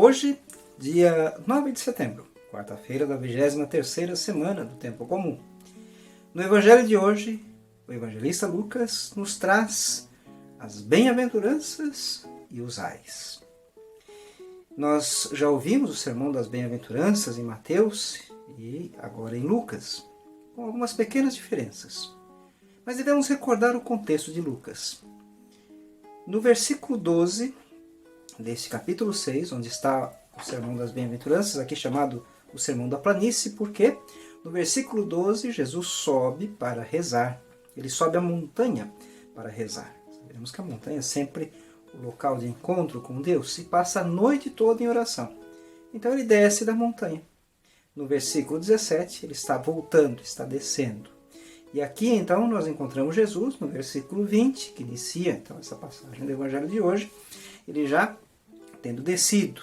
Hoje, dia 9 de setembro, quarta-feira da 23ª semana do Tempo Comum. No Evangelho de hoje, o evangelista Lucas nos traz as bem-aventuranças e os ais. Nós já ouvimos o sermão das bem-aventuranças em Mateus e agora em Lucas, com algumas pequenas diferenças. Mas devemos recordar o contexto de Lucas. No versículo 12 deste capítulo 6, onde está o sermão das bem-aventuranças, aqui chamado o sermão da planície, porque no versículo 12 Jesus sobe para rezar. Ele sobe a montanha para rezar. Sabemos que a montanha é sempre o local de encontro com Deus e passa a noite toda em oração. Então ele desce da montanha. No versículo 17 ele está voltando, está descendo. E aqui então nós encontramos Jesus no versículo 20, que inicia então essa passagem do Evangelho de hoje, ele já tendo descido.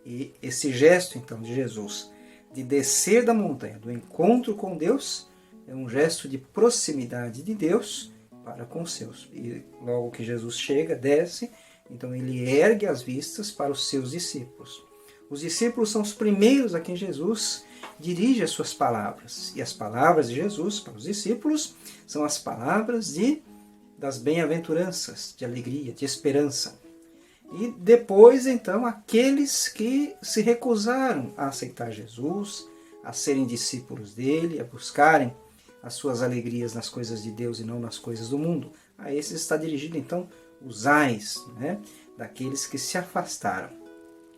E esse gesto então de Jesus de descer da montanha, do encontro com Deus, é um gesto de proximidade de Deus para com os seus. E logo que Jesus chega, desce, então ele ergue as vistas para os seus discípulos. Os discípulos são os primeiros a quem Jesus dirige as suas palavras. E as palavras de Jesus para os discípulos são as palavras das bem-aventuranças, de alegria, de esperança. E depois, então, aqueles que se recusaram a aceitar Jesus, a serem discípulos dele, a buscarem as suas alegrias nas coisas de Deus e não nas coisas do mundo. A esses está dirigido, então, os ais, daqueles que se afastaram.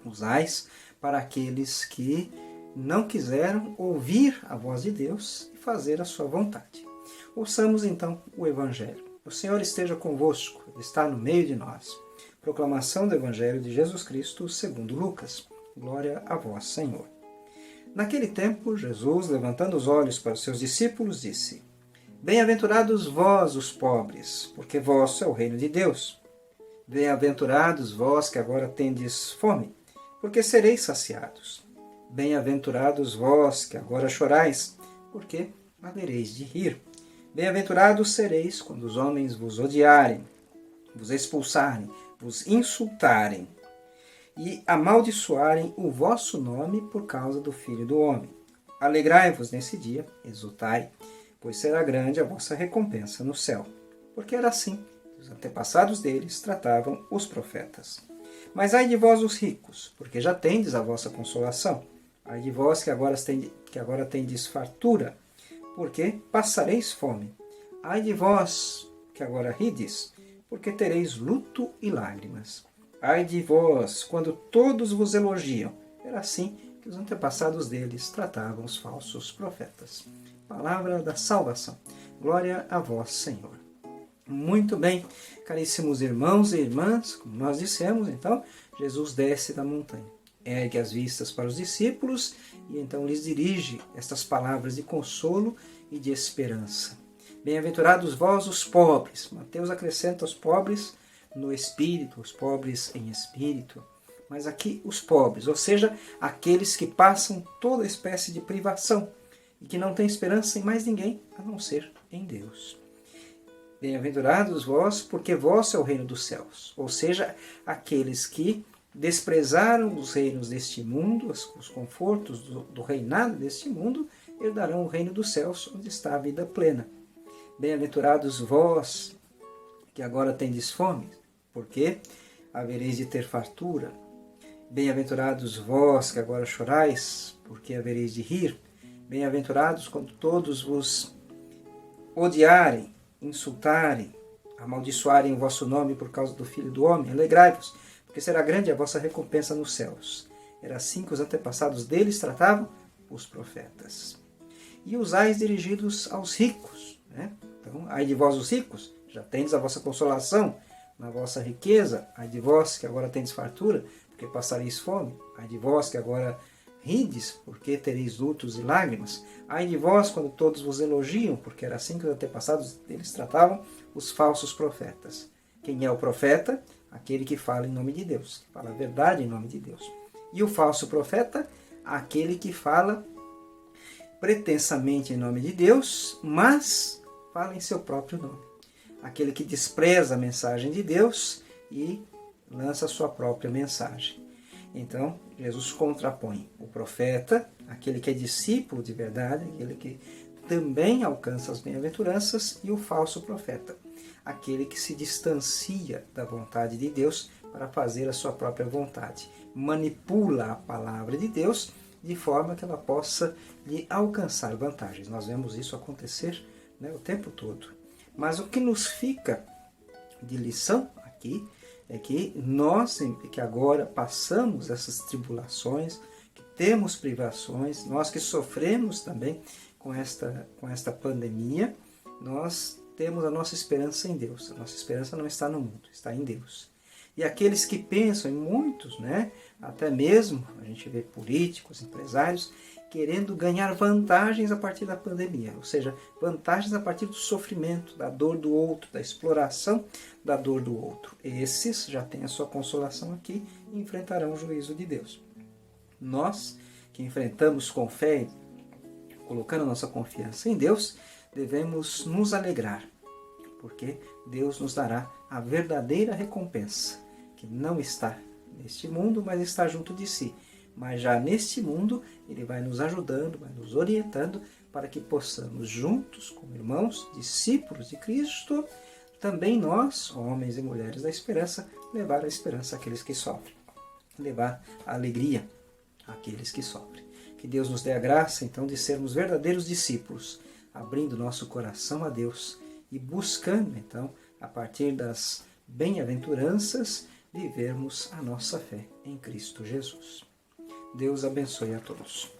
Os ais para aqueles que não quiseram ouvir a voz de Deus e fazer a sua vontade. Ouçamos, então, o Evangelho. O Senhor esteja convosco, Ele está no meio de nós. Proclamação do Evangelho de Jesus Cristo segundo Lucas. Glória a vós, Senhor. Naquele tempo, Jesus, levantando os olhos para os seus discípulos, disse: Bem-aventurados vós, os pobres, porque vosso é o reino de Deus. Bem-aventurados vós que agora tendes fome, porque sereis saciados. Bem-aventurados vós que agora chorais, porque havereis de rir. Bem-aventurados sereis quando os homens vos odiarem, vos expulsarem, vos insultarem e amaldiçoarem o vosso nome por causa do Filho do Homem. Alegrai-vos nesse dia, exultai, pois será grande a vossa recompensa no céu. Porque era assim que os antepassados deles tratavam os profetas. Mas ai de vós os ricos, porque já tendes a vossa consolação. Ai de vós que agora tendes fartura, porque passareis fome. Ai de vós que agora rides, porque tereis luto e lágrimas. Ai de vós, quando todos vos elogiam. Era assim que os antepassados deles tratavam os falsos profetas. Palavra da salvação. Glória a vós, Senhor. Muito bem, caríssimos irmãos e irmãs, como nós dissemos, então, Jesus desce da montanha, ergue as vistas para os discípulos e então lhes dirige estas palavras de consolo e de esperança. Bem-aventurados vós os pobres. Mateus acrescenta os pobres no espírito, os pobres em espírito. Mas aqui os pobres, ou seja, aqueles que passam toda espécie de privação e que não têm esperança em mais ninguém a não ser em Deus. Bem-aventurados vós, porque vosso é o reino dos céus. Ou seja, aqueles que desprezaram os reinos deste mundo, os confortos do reinado deste mundo, herdarão o reino dos céus, onde está a vida plena. Bem-aventurados vós, que agora tendes fome, porque havereis de ter fartura. Bem-aventurados vós, que agora chorais, porque havereis de rir. Bem-aventurados quando todos vos odiarem, insultarem, amaldiçoarem o vosso nome por causa do Filho do Homem. Alegrai-vos, porque será grande a vossa recompensa nos céus. Era assim que os antepassados deles tratavam os profetas. E os ais dirigidos aos ricos. Então, ai de vós os ricos, já tendes a vossa consolação na vossa riqueza. Ai de vós que agora tendes fartura, porque passareis fome. Ai de vós que agora rides, porque tereis lutos e lágrimas. Ai de vós quando todos vos elogiam, porque era assim que os antepassados deles tratavam os falsos profetas. Quem é o profeta? Aquele que fala em nome de Deus, que fala a verdade em nome de Deus. E o falso profeta? Aquele que fala pretensamente em nome de Deus, mas fala em seu próprio nome. Aquele que despreza a mensagem de Deus e lança a sua própria mensagem. Então, Jesus contrapõe o profeta, aquele que é discípulo de verdade, aquele que também alcança as bem-aventuranças, e o falso profeta, aquele que se distancia da vontade de Deus para fazer a sua própria vontade. Manipula a palavra de Deus de forma que ela possa lhe alcançar vantagens. Nós vemos isso acontecer, né, o tempo todo. Mas o que nos fica de lição aqui é que nós, que agora passamos essas tribulações, que temos privações, nós que sofremos também com esta pandemia, nós temos a nossa esperança em Deus. A nossa esperança não está no mundo, está em Deus. E aqueles que pensam, e muitos, né, até mesmo, a gente vê políticos, empresários, querendo ganhar vantagens a partir da pandemia, ou seja, vantagens a partir do sofrimento, da dor do outro, da exploração da dor do outro. Esses já têm a sua consolação aqui e enfrentarão o juízo de Deus. Nós, que enfrentamos com fé, colocando nossa confiança em Deus, devemos nos alegrar, porque Deus nos dará a verdadeira recompensa, que não está neste mundo, mas está junto de si. Mas já neste mundo, Ele vai nos ajudando, vai nos orientando, para que possamos juntos, como irmãos, discípulos de Cristo, também nós, homens e mulheres da esperança, levar a esperança àqueles que sofrem, levar a alegria àqueles que sofrem. Que Deus nos dê a graça, então, de sermos verdadeiros discípulos, abrindo nosso coração a Deus e buscando, então, a partir das bem-aventuranças, vivermos a nossa fé em Cristo Jesus. Deus abençoe a todos.